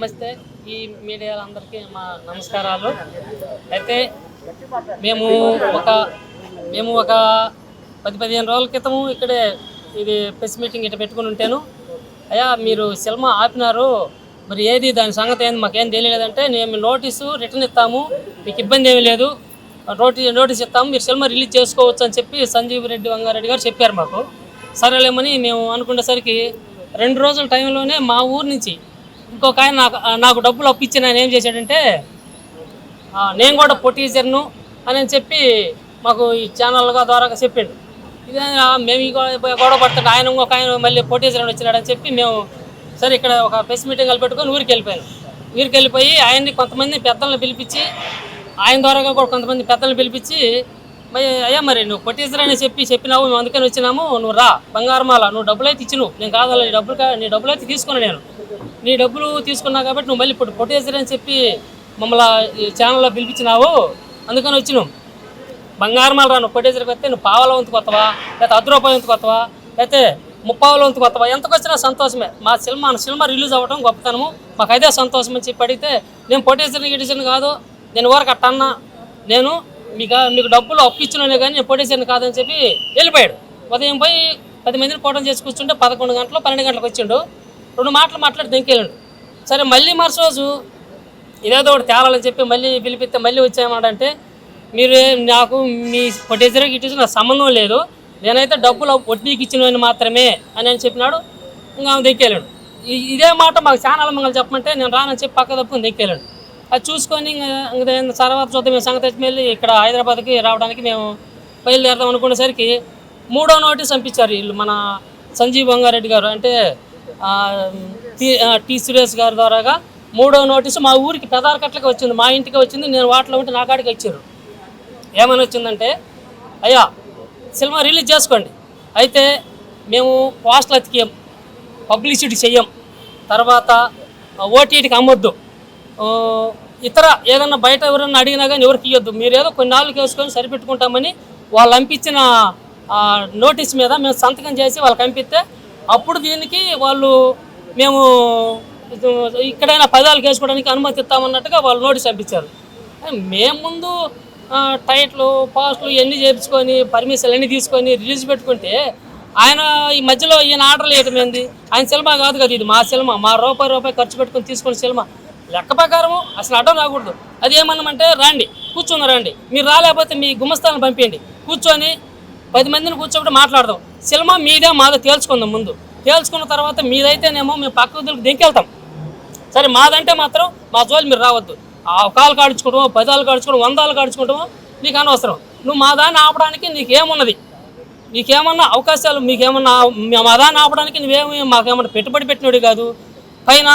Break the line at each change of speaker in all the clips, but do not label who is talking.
నమస్తే ఈ మీడియాలందరికీ మా నమస్కారాలు. అయితే మేము ఒక 10-15 రోజుల క్రితం ఇక్కడే ఇది ప్రెస్ మీటింగ్ ఇట్లా పెట్టుకుని ఉంటాను. అయ్యా మీరు సినిమా ఆపినారు, మరి ఏది దాని సంగతి ఏంది మాకేం తెలియలేదంటే, మేము నోటీసు రిటర్న్ ఇస్తాము, మీకు ఇబ్బంది ఏమీ లేదు, నోటీస్ ఇస్తాము, మీరు సినిమా రిలీజ్ చేసుకోవచ్చు అని చెప్పి సంజీవ్ రెడ్డి వంగారెడ్డి గారు చెప్పారు మాకు. సరేలేమని మేము అనుకునేసరికి 2 రోజుల టైంలోనే మా ఊరు నుంచి ఇంకొక ఆయన నాకు డబ్బులు అప్పించిన ఆయన ఏం చేశాడంటే, నేను కూడా పొటీజర్ను అని చెప్పి మాకు ఈ ఛానల్ ద్వారా చెప్పిండు. ఇదే మేము గొడవ పడుతుంటే ఆయన ఇంకొక ఆయన మళ్ళీ పొటీజర్ వచ్చినాడని చెప్పి మేము సరే ఇక్కడ ఒక ప్రెస్ మీటింగ్ పెట్టుకొని ఊరికి వెళ్ళిపోయాను. ఊరికి వెళ్ళిపోయి ఆయన్ని కొంతమంది పెద్దలను పిలిపించి, ఆయన ద్వారాగా కూడా కొంతమంది పెద్దలను పిలిపించి, అయ్యా మరి నువ్వు పొటీజర్ అని చెప్పినావు, మేము అందుకని వచ్చినాము, నువ్వు రా బంగారమాల, నువ్వు డబ్బులు అయితే ఇచ్చి నేను కావాలి, నీ డబ్బులు అయితే తీసుకున్నాను, నేను నీ డబ్బులు తీసుకున్నావు కాబట్టి నువ్వు మళ్ళీ ఇప్పుడు పొటీజర్ అని చెప్పి మమ్మల్ని ఈ ఛానల్లో పిలిపించినావు, అందుకని వచ్చినావు. బంగారమాల రా, నువ్వు పొటీజర్కి వస్తే నువ్వు పావల వంతుకు వస్తావా, లేకపోతే 10 రూపాయల వంతుకు వస్తావా, లేకపోతే 30 వంతుకు వస్తావా, ఎంతకు వచ్చినా సంతోషమే. మా సినిమా రిలీజ్ అవ్వడం గొప్పతనము, మాకు అదే సంతోషం అని చెప్పి అడిగితే, నేను పొటీజర్ని కాదు, నేను ఊరకు అట్టన్నా, నేను మీకు డబ్బులు అప్పించినే కానీ నేను పొటీజర్ని కాదని చెప్పి వెళ్ళిపోయాడు. ఉదయం పోయి 10 మందిని కోటం చేసి కూర్చుంటే 11 గంటలు 12 గంటలకు వచ్చిండు. 2 మాటలు మాట్లాడి దింకెళ్ళండు. సరే మళ్ళీ మరుసోజు ఇదేదో ఒకటి తేవాలని చెప్పి మళ్ళీ పిలిపిస్తే మళ్ళీ వచ్చామంటే, మీరు నాకు మీ పొటీజర్కి ఇటు నాకు సంబంధం లేదు, నేనైతే డబ్బులు వడ్డీకి ఇచ్చినవని మాత్రమే అని చెప్పినాడు. ఇంకా దిక్కెళ్ళాడు. ఇదే మాట మాకు ఛానల్ మంగళ చెప్పమంటే నేను రానని చెప్పి పక్క తప్పుకుని దిక్కెళ్ళాడు. అది చూసుకొని ఇంకా తర్వాత చూద్దాం మేము సంగతి వెళ్ళి ఇక్కడ హైదరాబాద్కి రావడానికి మేము బయలుదేరదాం అనుకునేసరికి 3వ నోటీస్ పంపించారు వీళ్ళు, మన సంజీవ్ వంగారెడ్డి గారు అంటే టీ సురేష్ గారి ద్వారాగా 3వ నోటీసు మా ఊరికి పెదారకట్లకి వచ్చింది, మా ఇంటికి వచ్చింది. నేను వాటిలో ఉంటే నా కాడికి వచ్చారు. ఏమని వచ్చిందంటే, అయ్యా సినిమా రిలీజ్ చేసుకోండి, అయితే మేము పోస్టులు అతికేయం, పబ్లిసిటీ చెయ్యం, తర్వాత ఓటీటీకి అమ్మొద్దు, ఇతర ఏదన్నా బయట ఎవరన్నా అడిగినా కానీ ఎవరికి ఇవ్వద్దు, మీరు ఏదో కొన్ని నాలుగు వేసుకొని సరిపెట్టుకుంటామని వాళ్ళు పంపించిన నోటీస్ మీద మేము సంతకం చేసి వాళ్ళకి పంపిస్తే, అప్పుడు దీనికి వాళ్ళు మేము ఇక్కడైనా పదాలు వేసుకోవడానికి అనుమతి ఇస్తామన్నట్టుగా వాళ్ళు నోటీస్ పంపించారు. మేము ముందు టైట్లు పాస్టులు ఇవన్నీ చేయించుకొని పర్మిషన్లు అన్నీ తీసుకొని రిలీజ్ పెట్టుకుంటే, ఆయన ఈ మధ్యలో ఈయన ఆర్డర్లు వేయటం ఏంది? ఆయన సినిమా కాదు కదా, ఇది మా సినిమా, మా రూపాయి ఖర్చు పెట్టుకొని తీసుకుని సినిమా లెక్క ప్రకారము అసలు అడ్డం రాకూడదు. అది ఏమన్నామంటే, రండి కూర్చొని రండి, మీరు రాలేకపోతే మీ గుమస్తాలను పంపించండి, కూర్చొని 10 మందిని కూర్చోబెట్టి మాట్లాడదాం, సినిమా మీదే మాదో తేల్చుకుందాం, ముందు తేల్చుకున్న తర్వాత మీదైతేనేమో మేము పక్క వదులకు దింకెళ్తాం, సరే మాదంటే మాత్రం మా జోలి మీరు రావద్దు, కాలు కాడుచుకోవడమో 10 కాడుచుకోవడం 100 కాడుచుకోవడమో నీకు అనవసరం. నువ్వు మా దాన్ని ఆపడానికి నీకేమున్నది, నీకేమన్నా అవకాశాలు, మీకేమన్నా మా దాన్ని ఆపడానికి మాకేమన్నా పెట్టుబడి పెట్టినోడు కాదు, పైన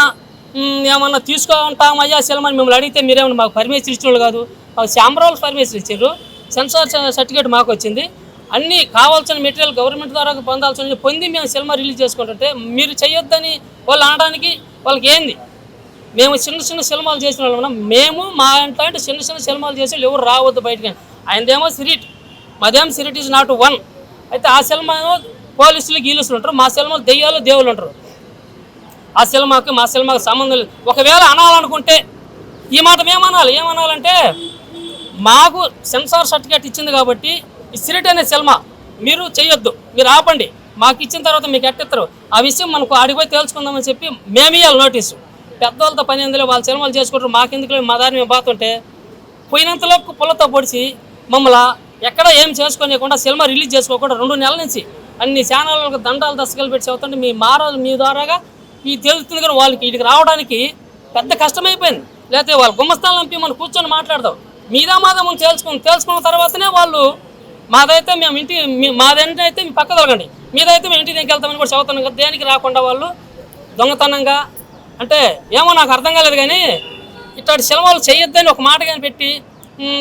ఏమన్నా తీసుకుంటామయ్యా సినిమాని మిమ్మల్ని అడిగితే మీరేమన్నా మాకు పర్మిషన్ ఇచ్చినోళ్ళు కాదు, మాకు శాంబరాలు పర్మిషన్ ఇచ్చారు, సెన్సార్ సర్టిఫికేట్ మాకు వచ్చింది, అన్నీ కావాల్సిన మెటీరియల్ గవర్నమెంట్ ద్వారా పొందాల్సిన పొంది మేము సినిమా రిలీజ్ చేసుకుంటుంటే మీరు చేయొద్దని వాళ్ళు అనడానికి వాళ్ళకి ఏంది? మేము చిన్న సినిమాలు చేసిన వాళ్ళం, మేము మా అంటే చిన్న సినిమాలు చేసి ఎవరు రావద్దు బయటకి. ఆయనదేమో సిరిట్, మాదేమో సిరిట్ ఈజ్ నాట్ వన్. అయితే ఆ సినిమాలో పోలీసులు గీలుసులు ఉంటారు, మా సినిమాలు దెయ్యాలు దేవుళ్ళు ఉంటారు. ఆ సినిమాకి మా సినిమాకి సంబంధం లేదు. ఒకవేళ అనాలనుకుంటే ఈ మాట ఏమనాలంటే, మాకు సెన్సార్ సర్టిఫికేట్ ఇచ్చింది కాబట్టి ఈ సిరిట్ అనే సినిమా మీరు చేయొద్దు, మీరు ఆపండి, మాకు ఇచ్చిన తర్వాత మీకు ఎట్టిస్తారు, ఆ విషయం మనకు ఆడిపోయి తేల్చుకుందామని చెప్పి మేము ఇవ్వాలి నోటీసు. పెద్దవాళ్ళతో పని ఎందులో, వాళ్ళ సినిమాలు చేసుకుంటారు, మాకెందుకు మా దారి మేము పోతుంటే పోయినంతలోపు పుల్లతో పొడిచి మమ్మల్ని ఎక్కడ ఏం చేసుకోనియకుండా సినిమా రిలీజ్ చేసుకోకుండా 2 నెలల నుంచి అన్ని ఛానళ్ళకు దండాలు దశకలు పెట్టి చదువుతుంటే మీ ద్వారాగా ఈ తెలుస్తుంది. కానీ వాళ్ళకి వీటికి రావడానికి పెద్ద కష్టమైపోయింది. లేకపోతే వాళ్ళ గుమ్మస్థానం పంపి మనం కూర్చొని మాట్లాడదాం, మాదా మనం తెలుసుకున్న తర్వాతనే వాళ్ళు మాదైతే మేము మాదంటే అయితే మీ పక్క తొలగండి, మీదైతే మేము ఇంటికి వెళ్తామని కూడా చదువుతున్నాం కదా. దేనికి రాకుండా వాళ్ళు దొంగతనంగా అంటే ఏమో నాకు అర్థం కాలేదు. కానీ ఇట్లాంటి సినిమాలు చేయొద్దని ఒక మాట కానీ పెట్టి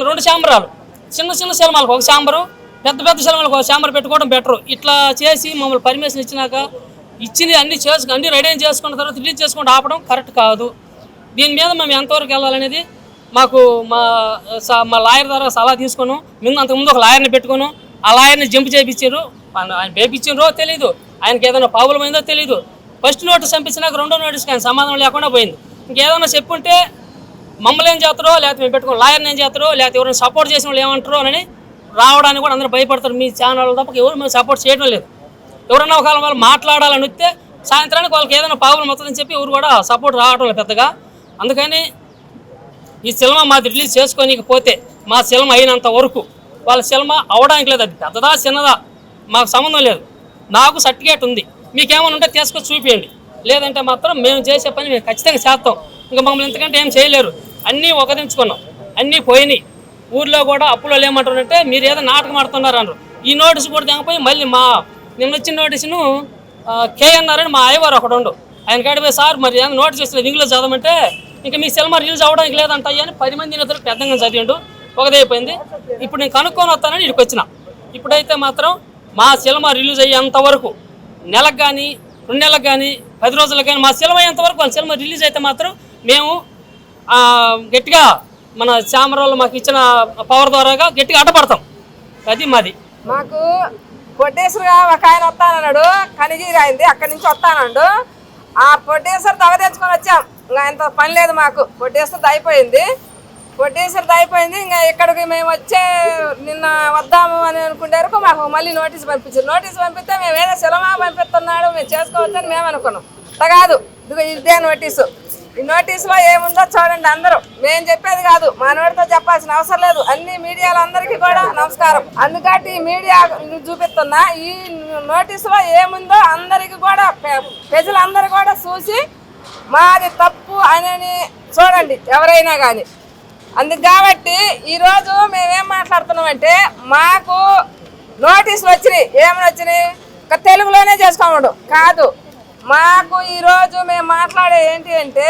2 ఛాంబరాలు, చిన్న సినిమాలకు ఒక ఛాంబరు, పెద్ద సినిమాలకు ఒక ఛాంబర్ పెట్టుకోవడం బెటరు. ఇట్లా చేసి మమ్మల్ని పర్మిషన్ ఇచ్చినాక ఇచ్చింది అన్నీ రెడీ చేసుకున్న తర్వాత రిలీజ్ చేసుకుంటూ ఆపడం కరెక్ట్ కాదు. దీని మీద మేము ఎంతవరకు వెళ్ళాలనేది మాకు మా లాయర్ ద్వారా సలహా తీసుకున్నాం. అంతకుముందు ఒక లాయర్ని పెట్టుకున్నాం, ఆ లాయర్ని జంప్ చేయించారు, ఆయన పేపించారో తెలీదు, ఆయనకి ఏదైనా ప్రాబ్లం అయిందో తెలీదు. ఫస్ట్ నోటీస్ పంపించినాక 2వ నోటీస్కి ఆయన సమాధానం లేకుండా పోయింది. ఇంకేదైనా చెప్పుంటే మమ్మల్ని ఏం చేస్తారో, లేకపోతే మేము పెట్టుకుని లాయర్ని ఏం చేస్తారో, లేకపోతే ఎవరైనా సపోర్ట్ చేసిన వాళ్ళు ఏమంటారో అని రావడానికి కూడా అందరూ భయపడతారు. మీ ఛానల్ తప్ప ఎవరు మేము సపోర్ట్ చేయడం లేదు. ఎవరైనా ఒకవేళ వాళ్ళు మాట్లాడాలని వస్తే సాయంత్రానికి వాళ్ళకి ఏదైనా ప్రాబ్లం వస్తుందని చెప్పి ఎవరు కూడా సపోర్ట్ రావడం లేదు పెద్దగా. అందుకని ఈ సినిమా మాది రిలీజ్ చేసుకోనికపోతే మా సినిమా అయినంత వరకు వాళ్ళ సినిమా అవడానికి లేదు. అది పెద్దదా చిన్నదా మాకు సంబంధం లేదు. నాకు సర్టిఫికేట్ ఉంది, మీకేమైనా ఉంటే తీసుకొని చూపించండి. లేదంటే మాత్రం మేము చేసే పని మేము ఖచ్చితంగా చేస్తాం. ఇంకా మమ్మల్ని ఎంతకంటే ఏం చేయలేరు. అన్నీ ఒకదించుకున్నాం, అన్నీ పోయినాయి. ఊర్లో కూడా అప్పులో ఏమంటారంటే మీరు ఏదో నాటకం ఆడుతున్నారు అన్నారు. ఈ నోటీసు కూడా తెగపోయి మళ్ళీ మా నిన్న వచ్చిన నోటీసును కేఎన్ఆర్ అని మా అయ్యవారు ఒకడు ఉండు, ఆయన కాడిపోయి సార్ మరి ఏమైనా నోటీస్ ఇస్తున్నారు ఇంగ్లీష్ చదవమంటే ఇంకా మీ సినిమా రిలీజ్ అవ్వడానికి లేదంట అని 10 మంది ఇద్దరు పెద్దగా చదివిండు. ఒకదైపోయింది. ఇప్పుడు నేను కనుక్కొని వస్తానని ఇక్కడికి వచ్చిన. ఇప్పుడైతే మాత్రం మా సినిమా రిలీజ్ అయ్యేంత వరకు నెలకు కానీ 2 నెలలకు కానీ 10 రోజులకు కానీ మా సినిమా అయ్యేంత వరకు వాళ్ళ సినిమా రిలీజ్ అయితే మాత్రం మేము గట్టిగా మన ఛామరాలు మాకు ఇచ్చిన పవర్ ద్వారాగా గట్టిగా అడ్డపడతాం. అది మాది.
మాకు పొట్టేశ్వరుగా ఒక ఆయన వస్తానన్నాడు, కనిగిరి అయింది, అక్కడి నుంచి వస్తానండు. ఆ పొట్టేశ్వరు దవ తెచ్చుకొని వచ్చాం. ఇంకా ఇంత పని లేదు మాకు. పొట్టేశ్వరుది అయిపోయింది. ఇంకా ఇక్కడికి మేము వచ్చే నిన్న వద్దాము అని అనుకునేందుకు మాకు మళ్ళీ నోటీస్ పంపించారు. నోటీస్ పంపిస్తే మేము ఏదో సినిమా పంపిస్తున్నాడు మేము చేసుకోవచ్చని మేము అనుకున్నాం. అట్లా కాదు, ఇదే నోటీసు. ఈ నోటీసులో ఏముందో చూడండి అందరూ. మేము చెప్పేది కాదు, మా నోటితో చెప్పాల్సిన అవసరం లేదు. అన్ని మీడియాలందరికీ కూడా నమస్కారం. అందుకని ఈ మీడియా చూపిస్తున్నా ఈ నోటీసులో ఏముందో అందరికీ కూడా ప్రజలందరూ కూడా చూసి మాది తప్పు అని చూడండి ఎవరైనా కానీ. అందుకు కాబట్టి ఈరోజు మేమేం మాట్లాడుతున్నామంటే మాకు నోటీసులు వచ్చినాయి. ఏమని వచ్చినాయి? ఒక తెలుగులోనే చేసుకోమడు కాదు. మాకు ఈరోజు మేము మాట్లాడే ఏంటి అంటే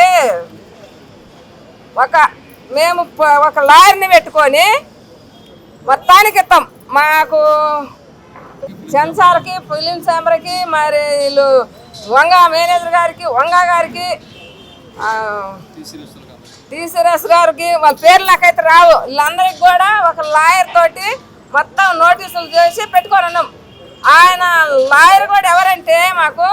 మేము ఒక లాయర్ని పెట్టుకొని మొత్తానికి ఇస్తాం. మాకు సెన్సార్కి, ఫిలిం ఛాంబర్కి, మరి వీళ్ళు వంగా మేనేజర్ గారికి, వంగా గారికి, టీసీఎస్ గారికి, వాళ్ళ పేర్లు నాకైతే రావు, వీళ్ళందరికీ కూడా ఒక లాయర్ తోటి మొత్తం నోటీసులు చేసి పెట్టుకొని ఉన్నాం. ఆయన లాయర్ కూడా ఎవరంటే మాకు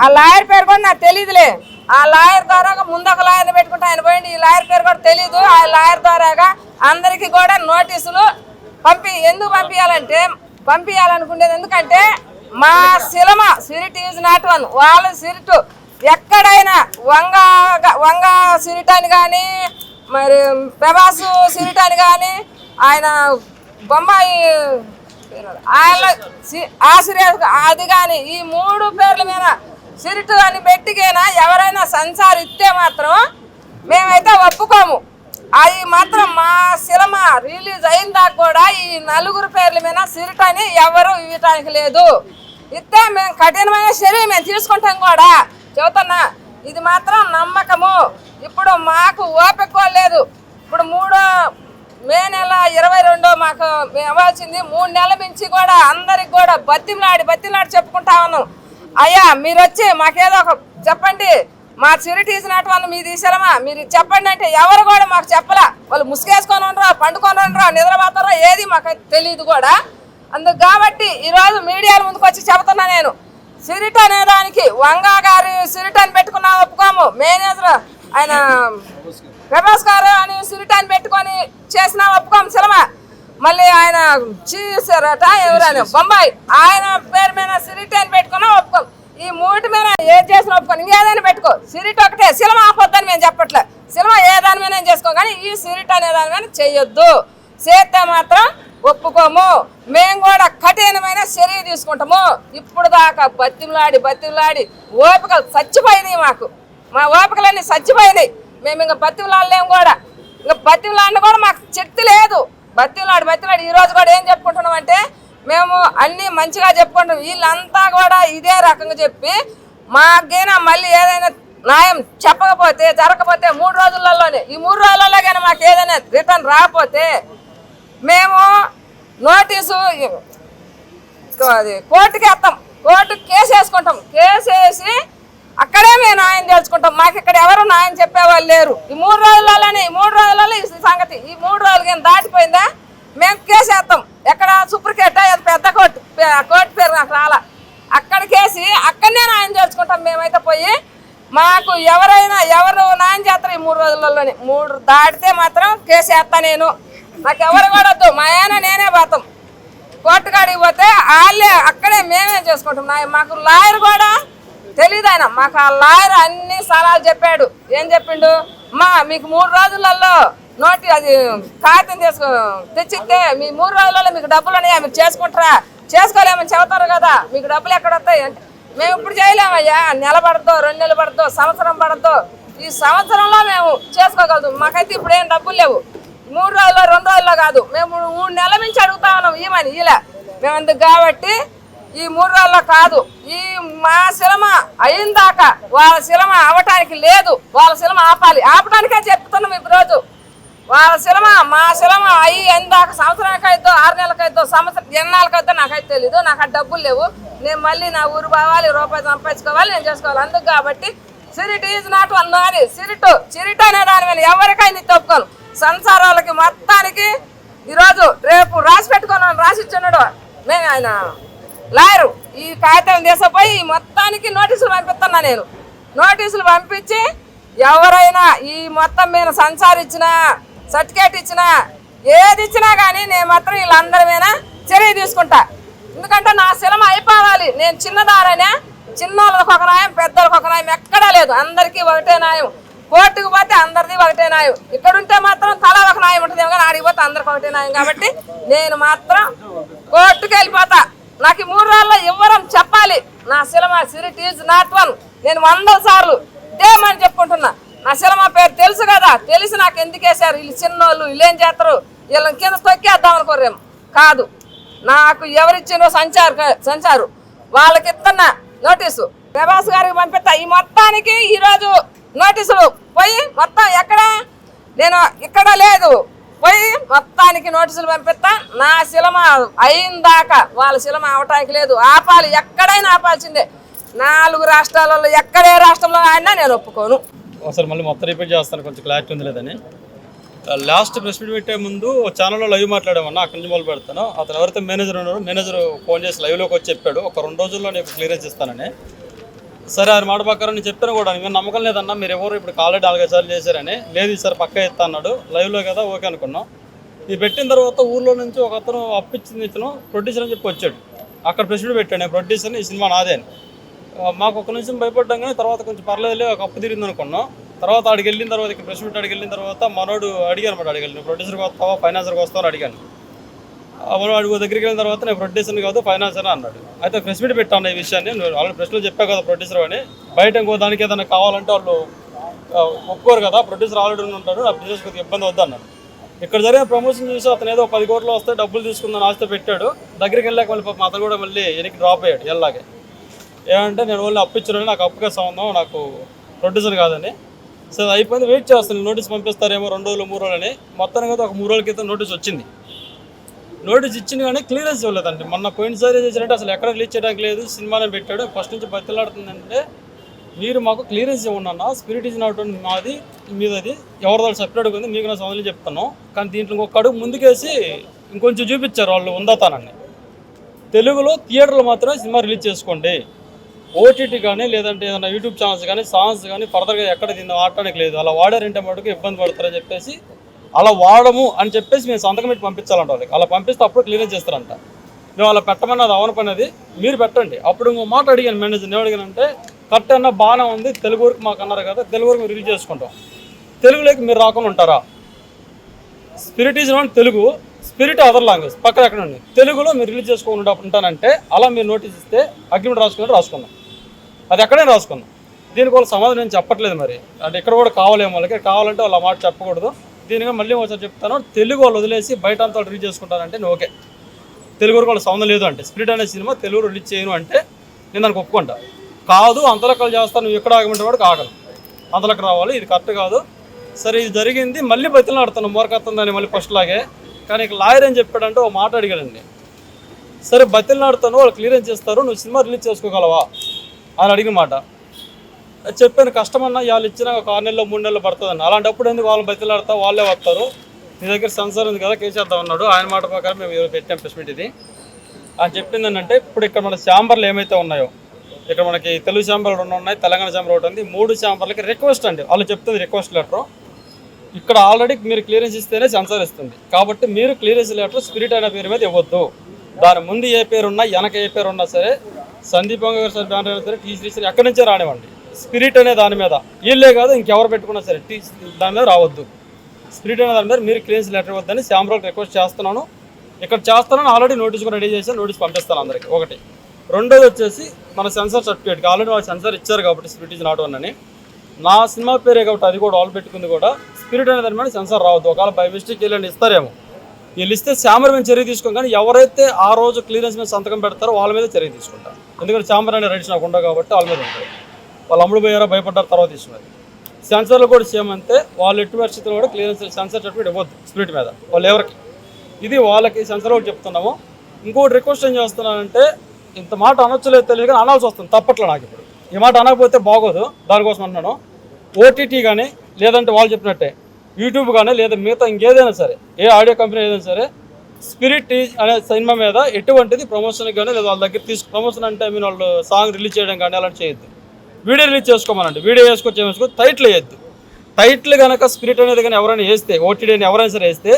ఆ లాయర్ పేరు కూడా నాకు తెలియదులే. ఆ లాయర్ ద్వారాగా ముందు ఒక లాయర్ని పెట్టుకుంటే ఆయన పోయింది. ఈ లాయర్ పేరు కూడా తెలీదు. ఆ లాయర్ ద్వారాగా అందరికీ కూడా నోటీసులు ఎందుకు పంపించాలనుకునేది ఎందుకంటే మా సినిమా సిరిట్ ఈజ్ నాట్ వన్. వాళ్ళ సిరిట్ ఎక్కడైనా వంగా సిరిట్ అని కానీ, మరి ప్రభాస్ సిరిట్ అని కానీ, ఆయన బొమ్మాయి ఆయన ఆశ్రయ అది కానీ, ఈ 3 పేర్ల మీద సిరిట్ అని పెట్టికైనా ఎవరైనా సెన్సార్ ఇస్తే మాత్రం మేమైతే ఒప్పుకోము. అది మాత్రం మా సినిమా రిలీజ్ అయిన దాకా కూడా ఈ 4 పేర్ల మీద సిరిట్ అని ఎవరు ఇవ్వటానికి లేదు. ఇస్తే మేము కఠినమైన చర్య మేము తీసుకుంటాం కూడా చెబుతున్నా. ఇది మాత్రం నమ్మకము. ఇప్పుడు మాకు ఓపిక లేదు. ఇప్పుడు మే నెల 22 మాకు ఇవ్వాల్సింది. 3 నెలల నుంచి కూడా అందరికి కూడా బతిమలాడి చెప్పుకుంటా ఉన్నాం. అయ్యా మీరు వచ్చి మాకేదో ఒక చెప్పండి, మా సిరిట్ ఈజ్ నాట్ వన్ మీది తీసారమ్మా మీరు చెప్పండి అంటే ఎవరు కూడా మాకు చెప్పలా. వాళ్ళు ముసుగేసుకొని ఉండరా, పండుకొని ఉండరా, నిద్రపోతారా, ఏది మాకు తెలియదు కూడా. అందుకు కాబట్టి ఈరోజు మీడియాల ముందుకు వచ్చి చెబుతున్నా నేను. సిరిట్ అనేదానికి వంగా గారి సిరిట్ అని పెట్టుకున్నా ఒప్పుకోము. మేనేజర్ ఆయన ప్రభాస్ గారు అని సిరిట్ అని పెట్టుకొని చేసినా ఒప్పుకోము సినిమా. మళ్ళీ ఆయన చేశారట ఎవరైనా బొంబాయి, ఆయన పేరు మీద సిరిట్ అని పెట్టుకున్నా ఒప్పుకోము. ఈ 3 మీద ఏది చేసినా ఒప్పుకోను. ఇంకేదైనా పెట్టుకో, సిరిట్ ఒకటే. సినిమా ఆపొద్దని మేము చెప్పట్లే. సినిమా ఏ దాని మీద చేసుకో, కానీ ఈ సిరిట్ అనే దాని మీద చెయ్యొద్దు. చేస్తే మాత్రం ఒప్పుకోము. మేము కూడా కఠినమైన చర్య తీసుకుంటాము. ఇప్పుడు దాకా బతిమలాడి ఓపికలు చచ్చిపోయినాయి. మా ఓపికలన్నీ చచ్చిపోయినాయి. మేము ఇంకా బతిమలాడలేము కూడా. ఇంకా బతిమలాడిన కూడా మాకు శక్తి లేదు. బతిమలాడి ఈరోజు కూడా ఏం చెప్పుకుంటున్నాం అంటే మేము అన్నీ మంచిగా చెప్పుకుంటాం. వీళ్ళంతా కూడా ఇదే రకంగా చెప్పి మాకైనా మళ్ళీ ఏదైనా న్యాయం చెప్పకపోతే జరగకపోతే 3 రోజులలోనే, ఈ 3 రోజులలో కానీ మాకు ఏదైనా రిటర్న్ రాకపోతే మేము నోటీసు కోర్టుకి వేస్తాం. కోర్టుకి కేసు వేసుకుంటాం. కేసు వేసి అక్కడే మేము న్యాయం తెలుసుకుంటాం. మాకు ఇక్కడ ఎవరు న్యాయం చెప్పేవాళ్ళు లేరు. ఈ 3 రోజులలోనే ఈ సంగతి ఈ 3 రోజులు కానీ దాటిపోయిందా మేము కేసు వేస్తాం. ఎక్కడ సుప్రీంకోర్టు పెద్ద కోర్టు పేరు నాకు రాలా. అక్కడికేసి అక్కడనే న్యాయం తెలుసుకుంటాం. మేమైతే పోయి మాకు ఎవరు నాయన చేస్తారు ఈ 3 రోజులలోనే 3 దాటితే మాత్రం కేసు వేస్తా నేను. నాకు ఎవరు కూడా వద్దు, మా ఆయన నేనే పోతాం. కోర్టుకాడికి పోతే వాళ్ళే అక్కడే మేమే చేసుకుంటాం. మాకు లాయర్ కూడా తెలియదు ఆయన. మాకు ఆ లాయర్ అన్ని సలహాలు చెప్పాడు. ఏం చెప్పిండు, మీకు 3 రోజులలో అది కాగితం తెచ్చిస్తే మీ 3 రోజులలో మీకు డబ్బులు ఉన్నాయా, మీకు చేసుకుంటారా, చేసుకోలేమని చెబుతారు కదా, మీకు డబ్బులు ఎక్కడ వస్తాయి అంటే మేము ఇప్పుడు చేయలేమయ్యా, నెల పడద్దు, 2 నెలలు పడద్దు, సంవత్సరం పడద్దు, ఈ సంవత్సరంలో మేము చేసుకోగలుగుతాం. మాకైతే ఇప్పుడు ఏం డబ్బులు లేవు. 3 రోజుల్లో 2 రోజుల్లో కాదు, మేము 3 నెలల నుంచి అడుగుతా ఉన్నాం ఈమని ఇలా మేము అందుకు. కాబట్టి ఈ 3 రోజుల్లో కాదు, ఈ మా సినిమా అయిన దాకా వాళ్ళ సినిమా అవటానికి లేదు. వాళ్ళ సినిమా ఆపటానికే చెప్తున్నాం ఈ రోజు. వాళ్ళ సినిమా మా సినిమా అయిన దాకా సంవత్సరానికి అయితే 6 నెలలకైతే సంవత్సరం ఎన్నాళ్ళకైతే నాకైతే తెలీదు. నాకు ఆ డబ్బులు లేవు. నేను మళ్ళీ నా ఊరు పోవాలి, రూపాయి సంపాదించుకోవాలి, నేను చేసుకోవాలి. అందుకు కాబట్టి సిరిట్ ఈజ్ నాట్ వన్ నాది. చిరిట్ అనే దాని మీద ఎవరికైనా తప్పుకోను. సంసారాలకి మొత్తానికి ఈరోజు రేపు రాసి పెట్టుకున్నాను, రాసి ఇచ్చున్నాడు మేము ఆయన లాయరు. ఈ కాగితం తీసుకుపోయి మొత్తానికి నోటీసులు పంపిస్తున్నా నేను. నోటీసులు పంపించి ఎవరైనా ఈ మొత్తం మీద సంసారం ఇచ్చినా, సర్టిఫికేట్ ఇచ్చినా, ఏది ఇచ్చినా కానీ నేను మాత్రం వీళ్ళందరి మీద చర్య తీసుకుంటా. ఎందుకంటే నా సినిమా అయిపోవాలి. నేను చిన్నదారనే, చిన్నోళ్ళకి ఒక న్యాయం, పెద్దోళ్ళకి ఒక న్యాయం ఎక్కడా లేదు. అందరికీ ఒకటే న్యాయం. కోర్టుకు పోతే అందరిది ఒకటే న్యాయం. ఇక్కడ ఉంటే మాత్రం తలా ఒక న్యాయం ఉంటుంది, కానీ ఆడికి పోతే అందరికి ఒకటే న్యాయం. కాబట్టి నేను మాత్రం కోర్టుకు వెళ్ళిపోతా. నాకు 3 రోజుల్లో ఇవ్వరం చెప్పాలి. నా సినిమా సిరిట్ ఈజ్ నాట్ వన్. నేను 100 సార్లు ఇదేమని చెప్పుకుంటున్నా. నా సినిమా పేరు తెలుసు కదా, తెలిసి నాకు ఎందుకు వేశారు, వీళ్ళు చిన్నోళ్ళు, వీళ్ళు ఏం చేస్తారు, వీళ్ళని కింద తొక్కేద్దాం అనుకోరేం కాదు. నాకు ఎవరిచ్చినో సంచారు వాళ్ళకి ఇస్తున్నా నోటీసు. ప్రభాస్ గారికి పంపిస్తా. ఈ మొత్తానికి ఈరోజు నోటీసులు పోయి మొత్తం ఎక్కడ నేను ఇక్కడ లేదు, పోయి మొత్తానికి నోటీసులు పంపిస్తా. నా సినిమా అయిన దాకా వాళ్ళ సినిమా అవటానికి లేదు. ఆపాలి, ఎక్కడైనా ఆపాల్సిందే. 4 రాష్ట్రాలలో ఎక్కడే రాష్ట్రంలో అయినా నేను ఒప్పుకోను.
అసలు మళ్ళీ మొత్తం రిపీట్ చేస్తాను, కొంచెం క్లారిటీ ఉంది లేదని. లాస్ట్ ప్రెస్ మీట్ పెట్టే ముందు ఛానల్లో లైవ్ మాట్లాడామన్నా, అక్కడి నుంచి మొదలు పెడతాను. అతను ఎవరైతే మేనేజర్ ఉన్నారో మేనేజర్ ఫోన్ చేసి లైవ్లోకి వచ్చి చెప్పాడు, ఒక 2 రోజుల్లో నీకు క్లియరెన్స్ ఇస్తానని. సరే ఆయన మాట ప్రకారం నేను చెప్పాను కూడా, మేము నమ్మకం లేదన్నా, మీరు ఎవరు ఇప్పుడు ఆల్రెడీ 4-5 సార్లు చేశారని. లేదు సార్ పక్కా ఇస్తా అన్నాడు. లైవ్లో కదా ఓకే అనుకున్నాం. ఇది పెట్టిన తర్వాత ఊర్లో నుంచి ఒక అతను అప్పిచ్చింది ఇతను ప్రొడ్యూసర్ అని చెప్పి వచ్చాడు. అక్కడ ప్రెస్ మీట్ పెట్టాడు, నేను ప్రొడ్యూసర్ని, ఈ సినిమా నాదే అని. మాకు ఒక నిమిషం భయపడ్డాం, కానీ తర్వాత కొంచెం పర్లేదులే, ఒక అప్పు తిరిగింది అనుకున్నాం. తర్వాత అడిగి వెళ్ళిన తర్వాత, ఇక్కడ ప్రెస్ మీట్ అడిగి వెళ్ళిన తర్వాత మనోడు అడిగాను అనమాట, అడిగాను ప్రొడ్యూసర్కి వస్తావా ఫైనాన్సర్కి వస్తావని అడిగాను. మనం అడుగు దగ్గరికి వెళ్ళిన తర్వాత నేను ప్రొడ్యూసర్ని కాదు ఫైనాన్సర్ అన్నాడు. అయితే ప్రెస్ మీట్ పెట్టాను ఈ విషయాన్ని, నువ్వు ఆల్రెడీ ప్రెస్లో చెప్పావు కదా ప్రొడ్యూసర్ అని. బయట ఇంకో దానికి ఏదైనా కావాలంటే వాళ్ళు ఒప్పుకోరు కదా, ప్రొడ్యూసర్ ఆల్రెడీ ఉంటాడు, ఆ బిజినెస్ కొద్దిగా ఇబ్బంది వద్దన్నాడు. ఇక్కడ జరిగిన ప్రమోషన్ చూసి అతను ఏదో 10 కోట్లు వస్తే డబ్బులు తీసుకుందని ఆస్తి పెట్టాడు. దగ్గరికి వెళ్ళాక మళ్ళీ పాపం అతను కూడా మళ్ళీ వెనక్కి డ్రాప్ అయ్యాడు. ఎలాగే ఏమంటే నేను ఓన్లీ అప్పిచ్చానని, నాకు అప్పుగా సంబంధం, నాకు ప్రొడ్యూసర్ కాదని. సో అయిపోయింది, వెయిట్ చేస్తాను, నోటీస్ పంపిస్తారేమో 2 రోజులు 3 రోజులు అని. మొత్తానికి అయితే ఒక 3 రోజుల క్రితం నోటీస్ వచ్చింది. నోటీస్ ఇచ్చింది కానీ క్లియరెన్స్ ఇవ్వలేదండి. మొన్న పోయినసారి చేసినట్టు అసలు ఎక్కడ రిలీజ్ చేయడానికి లేదు, సినిమానే పెట్టాడు. ఫస్ట్ నుంచి బతిలాడుతుందంటే, మీరు మాకు క్లియరెన్స్ ఇవ్వండి అన్న, స్పిరిట్ ఇస్ నాట్ మాది, మీదది ఎవరిదాలు సపరేట్గా ఉంది, మీకు నా సౌండ్లు చెప్తాను. కానీ దీంట్లో ఇంకొక అడుగు ముందుకేసి ఇంకొంచెం చూపించారు వాళ్ళు ఉందాతానని. తెలుగులో థియేటర్లు మాత్రమే సినిమా రిలీజ్ చేసుకోండి, ఓటీటీ కానీ లేదంటే ఏదైనా యూట్యూబ్ ఛానల్స్ కానీ సాంగ్స్ కానీ ఫర్దర్గా ఎక్కడ దీన్ని వాడటానికి లేదు. అలా వాడారంటే మటుకు ఇబ్బంది పడతారని చెప్పేసి అలా వాడము అని చెప్పేసి మేము సంతకం పెట్టి పంపించాలంట వాళ్ళకి. అలా పంపిస్తే అప్పుడు క్లియరెన్స్ చేస్తారంట. మేము అలా పెట్టమని అది అవన పనేది, మీరు పెట్టండి. అప్పుడు ఇంకో మాట అడిగాను మేనేజర్, నేను అడిగానంటే కరెక్ట్ అన్న బాగానే ఉంది, తెలుగు వరకు మాకు అన్నారు కదా, తెలుగు వరకు మేము రిలీజ్ చేసుకుంటాం, తెలుగులోకి మీరు రాకుండా ఉంటారా? Spirit is not Telugu, spirit other language పక్కన ఎక్కడ ఉంది, తెలుగులో మీరు రిలీజ్ చేసుకోకుండా ఉంటానంటే అలా మీరు నోటీస్ ఇస్తే అగ్రిమెంట్ రాసుకుందాం, అది ఎక్కడైనా రాసుకుందాం. దీనికి వాళ్ళ సమాధానం నేను చెప్పట్లేదు. మరి అంటే ఇక్కడ కూడా కావాలేమో వాళ్ళకి, కావాలంటే వాళ్ళు ఆ మాట చెప్పకూడదు. దీనిగా మళ్ళీ ఒకసారి చెప్తాను, తెలుగు వాళ్ళు వదిలేసి బయట అంతా వాళ్ళు రిలీజ్ చేసుకుంటారంటే నేను ఓకే, తెలుగు వరకు వాళ్ళ సంబంధం లేదు అంటే, స్పిరిట్ అనే సినిమా తెలుగు రిలీజ్ చేయను అంటే నేను దానికి ఒప్పుకుంటా. కాదు అంతలక్కలు చేస్తాను, నువ్వు ఎక్కడ ఆగమంటే కూడా కాగలను, అంతలక్క రావాలి, ఇది కరెక్ట్ కాదు. సరే ఇది జరిగింది, మళ్ళీ బతిలో ఆడుతాను మోరకత్తం దాన్ని మళ్ళీ ఫస్ట్ లాగే. కానీ ఇక లాయర్ ఏం చెప్పాడంటే ఓ మాట అడిగాడండి, సరే బతిలో ఆడుతాను, వాళ్ళు క్లియరెన్స్ చేస్తారు, నువ్వు సినిమా రిలీజ్ చేసుకోగలవా అని అడిగిన మాట. చెప్పాను, కష్టమన్నా వాళ్ళు ఇచ్చిన ఒక 6 నెలలు 3 నెలలు పడుతుందని. అలాంటప్పుడు ఎందుకు వాళ్ళు బతిలాడతా, వాళ్ళే వస్తారు, నీ దగ్గర సెన్సార్ ఉంది కదా కేసేద్దాం అన్నాడు. ఆయన మాట ప్రకారం మేము పెట్టాం ప్రెస్ మీట్. ఇది అని చెప్పింది ఏంటంటే, ఇప్పుడు ఇక్కడ మన ఛాంబర్లు ఏమైతే ఉన్నాయో, ఇక్కడ మనకి తెలుగు ఛాంబర్ 2 ఉన్నాయి, తెలంగాణ ఛాంబర్ 1 ఉంది. 3 ఛాంబర్లకి రిక్వెస్ట్ అండి, వాళ్ళు చెప్తుంది రిక్వెస్ట్ లెటర్. ఇక్కడ ఆల్రెడీ మీరు క్లియరెన్స్ ఇస్తేనే సెన్సార్ ఇస్తుంది. కాబట్టి మీరు క్లియరెన్స్ లెటర్ స్పిరిట్ అనే పేరు మీద ఇవ్వద్దు. దాని ముందు ఏ పేరు ఉన్నా వెనక ఏ పేరు ఉన్నా సరే, సందీప్ గారు సార్ బ్యానర్ అయినా సరే, టీ3 ఎక్కడి నుంచే రానివ్వండి. స్పిరిట్ అనే దాని మీద వీళ్ళే కాదు ఇంకెవరు పెట్టుకున్నా సరే దాని మీద రావద్దు. స్పిరిట్ అనే దాని మీద మీరు క్లియరెన్స్ లెటర్ ఇవ్వద్దని ఛాంబర్కి రిక్వెస్ట్ చేస్తున్నాను. ఇక్కడ చేస్తున్నాను, ఆల్రెడీ నోటీస్ కూడా రెడీ చేసి నోటీస్ పంపిస్తాను అందరికి. ఒకటి. రెండోది వచ్చేసి మన సెన్సార్ సర్టిఫికేట్కి ఆల్రెడీ వాళ్ళు సెన్సార్ ఇచ్చారు కాబట్టి స్పిరిట్ ఇస్ నాట్ వన్ అని. నా సినిమా పేరే కాబట్టి అది కూడా వాళ్ళు పెట్టుకుంది కూడా స్పిరిట్ అనే దాని మీద సెన్సార్ రావద్దు. ఒకవేళ బై మిస్టేక్ వెళ్ళండి ఇస్తారేమో, వీళ్ళు ఇస్తే ఛాంబర్ మీద చర్య తీసుకోం. కానీ ఎవరైతే ఆ రోజు క్లియరెన్స్ మీద సంతకం పెడతారో వాళ్ళ మీద చర్య తీసుకుంటారు. ఎందుకంటే ఛాంబర్ అనే రైట్స్ నాకు ఉండవు కాబట్టి వాళ్ళ మీద ఉంటాయి. వాళ్ళు అమ్ముడు పోయారో భయపడ్డారు తర్వాత తీసుకున్నారు. సెన్సార్లు కూడా చేయమంటే వాళ్ళు ఎట్టి పరిస్థితుల్లో కూడా క్లియరెన్స్ సెన్సార్ సర్టిఫికేట్ ఇవ్వద్దు స్పిరిట్ మీద వాళ్ళు ఎవరికి. ఇది వాళ్ళకి సెన్సార్ ఒకటి చెప్తున్నాము. ఇంకోటి రిక్వెస్ట్ ఏం చేస్తున్నానంటే, ఇంత మాట అనొచ్చలేదు తెలియదు కానీ అనాల్సి వస్తుంది తప్పట్లో. నాకు ఇప్పుడు ఈ మాట అనకపోతే బాగోదు, దానికోసం అంటున్నాను. ఓటీటీ కానీ లేదంటే వాళ్ళు చెప్పినట్టే యూట్యూబ్ కానీ లేదా మిగతా ఇంకేదైనా సరే ఏ ఆడియో కంపెనీ ఏదైనా సరే స్పిరిట్ అనే సినిమా మీద ఎటువంటిది ప్రమోషన్కి కానీ లేదా వాళ్ళ దగ్గర ప్రమోషన్ అంటే వాళ్ళు సాంగ్ రిలీజ్ చేయడం కానీ అలాంటి చేయొద్దు. వీడియో రిలీజ్ చేసుకోమనండి, వీడియో వేసుకో టైటిల్ వేయద్దు. టైటిల్ కనుక స్పిరిట్ అనేది కానీ ఎవరైనా వేస్తే, ఓటీటీ అని ఎవరైనా సరే వేస్తే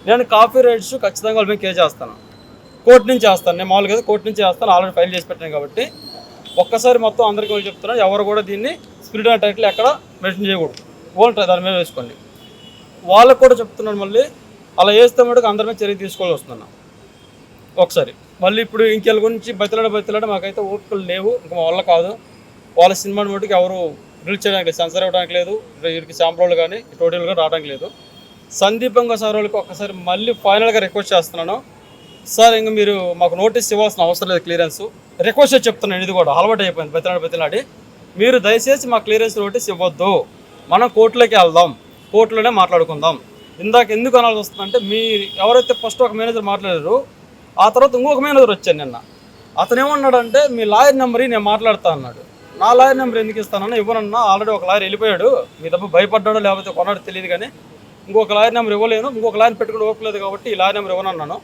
నేను కాపీ రైట్స్ ఖచ్చితంగా వాళ్ళ మీద కేసు చేస్తాను. కోర్టు నుంచి చేస్తాను, నేను మామూలుగా కోర్టు నుంచి చేస్తాను, ఆల్రెడీ ఫైల్ చేసి పెట్టాను. కాబట్టి ఒక్కసారి మొత్తం అందరికీ వాళ్ళు చెప్తున్నాను, ఎవరు కూడా దీన్ని స్పిరిట్ అనే టైటిల్ ఎక్కడ మెన్షన్ చేయకూడదు. ఓన్లీ దాని మీద వేసుకోండి. వాళ్ళకు కూడా చెప్తున్నాను, మళ్ళీ అలా వేస్తే మటుకు అందరి మీద చర్య తీసుకోవాల్సి వస్తున్నాను ఒకసారి. మళ్ళీ ఇప్పుడు ఇంకెళ్ళ గురించి బతిలాడ మాకైతే ఓపికలు లేవు, ఇంకా మా వల్ల కాదు. వాళ్ళ సినిమాని మటుకు ఎవరు రిలీజ్ చేయడానికి లేదు, సెన్సార్ ఇవ్వడానికి లేదు, వీరికి శాంపుల్ కానీ టోటల్ కానీ రావడానికి లేదు. సందీపంగా సార్ వాళ్ళకి ఒక్కసారి మళ్ళీ ఫైనల్గా రిక్వెస్ట్ చేస్తున్నాను. సార్ ఇంకా మీరు మాకు నోటీస్ ఇవ్వాల్సిన అవసరం లేదు, క్లియరెన్స్ రిక్వెస్ట్ చెప్తున్నాను. ఇది కూడా అలవాటు అయిపోయింది బతిలాడి. మీరు దయచేసి మా క్లియరెన్స్ నోటీస్ ఇవ్వద్దు, మనం కోర్టులోకి వెళ్దాం, కోర్టులోనే మాట్లాడుకుందాం. ఇందాక ఎందుకు అనాల్సి వస్తుందంటే, మీ ఎవరైతే ఫస్ట్ ఒక మేనేజర్ మాట్లాడారు, ఆ తర్వాత ఇంకొక మేనేజర్ వచ్చాను నిన్న. అతను ఏమన్నాడంటే, మీ లాయర్ నెంబర్ నేను మాట్లాడుతా అన్నాడు. నా లాయర్ నెంబర్ ఎందుకు ఇస్తానన్నా, ఇవ్వనన్నా. ఆల్రెడీ ఒక లాయర్ వెళ్ళిపోయాడు, మీ తప్ప భయపడ్డాడో లేకపోతే కొన్నాడో తెలియదు. కానీ ఇంకొక లాయర్ నెంబర్ ఇవ్వలేను, ఇంకొక లాయర్ పెట్టుకుని ఓపలేదు కాబట్టి ఈ లాయర్ నెంబర్ ఇవ్వనన్నాను.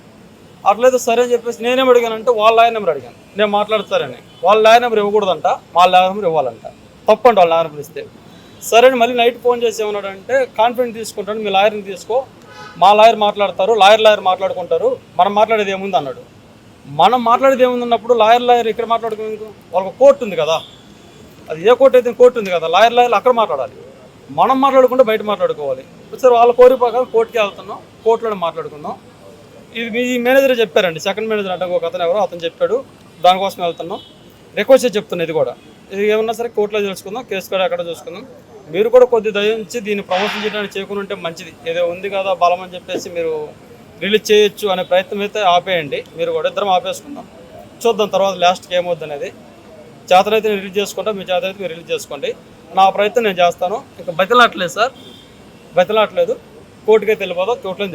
అట్లయితే సరే అని చెప్పేసి నేనేం అడిగానంటే, వాళ్ళ లాయర్ నెంబర్ అడిగాను, నేను మాట్లాడతారని. వాళ్ళ లాయర్ నెంబర్ ఇవ్వకూడదంట, మా లాయర్ నెంబర్ ఇవ్వాలంట. తప్పండి వాళ్ళ లాయర్ నెంబర్ ఇస్తే. సరే అని మళ్ళీ నైట్ ఫోన్ చేసి ఏమన్నాడంటే, కాన్ఫిడెంట్ తీసుకుంటాను, మీ లాయర్ని తీసుకో, మా లాయర్ మాట్లాడతారు, లాయర్ మాట్లాడుకుంటారు, మనం మాట్లాడేది ఏముంది అన్నాడు. మనం మాట్లాడేది ఏముంది అన్నప్పుడు లాయర్ ఇక్కడ మాట్లాడుకునేందుకు? వాళ్ళకి కోర్టు ఉంది కదా, అది ఏ కోర్టు అయితే కోర్టు ఉంది కదా, లాయర్ అక్కడ మాట్లాడాలి. మనం మాట్లాడుకుంటే బయట మాట్లాడుకోవాలి. సరే వాళ్ళ కోరి ప్రకారం కోర్టుకి వెళ్తున్నాం, కోర్టులో మాట్లాడుకుందాం. ఇది మీ మేనేజరే చెప్పారండి, సెకండ్ మేనేజర్ అంటే ఒక అతను ఎవరో అతను చెప్పాడు, దానికోసం వెళ్తున్నాం. రిక్వెస్ట్ చెప్తున్నాను, ఇది కూడా ఇది ఏమన్నా సరే కోర్టులో తెలుసుకుందాం, కేసు కూడా అక్కడ చూసుకుందాం. మీరు కూడా కొద్ది దయించి దీన్ని ప్రమోషన్ చేయడానికి చేయకుండా ఉంటే మంచిది. ఏదో ఉంది కదా బలం అని చెప్పేసి మీరు రిలీజ్ చేయొచ్చు అనే ప్రయత్నం అయితే ఆపేయండి. మీరు కూడా ఇద్దరం ఆపేసుకుందాం, చూద్దాం తర్వాత లాస్ట్కి ఏమవుద్ది అనేది. చేతనైతే నేను రిలీజ్ చేసుకుంటా, మీ చేతనైతే మీరు రిలీజ్ చేసుకోండి. నా ప్రయత్నం నేను చేస్తాను. ఇంకా బతిలాట్లేదు సార్, బతిలాట్లేదు. కోర్టుకైతే వెళ్ళిపోదాం, కోర్టులో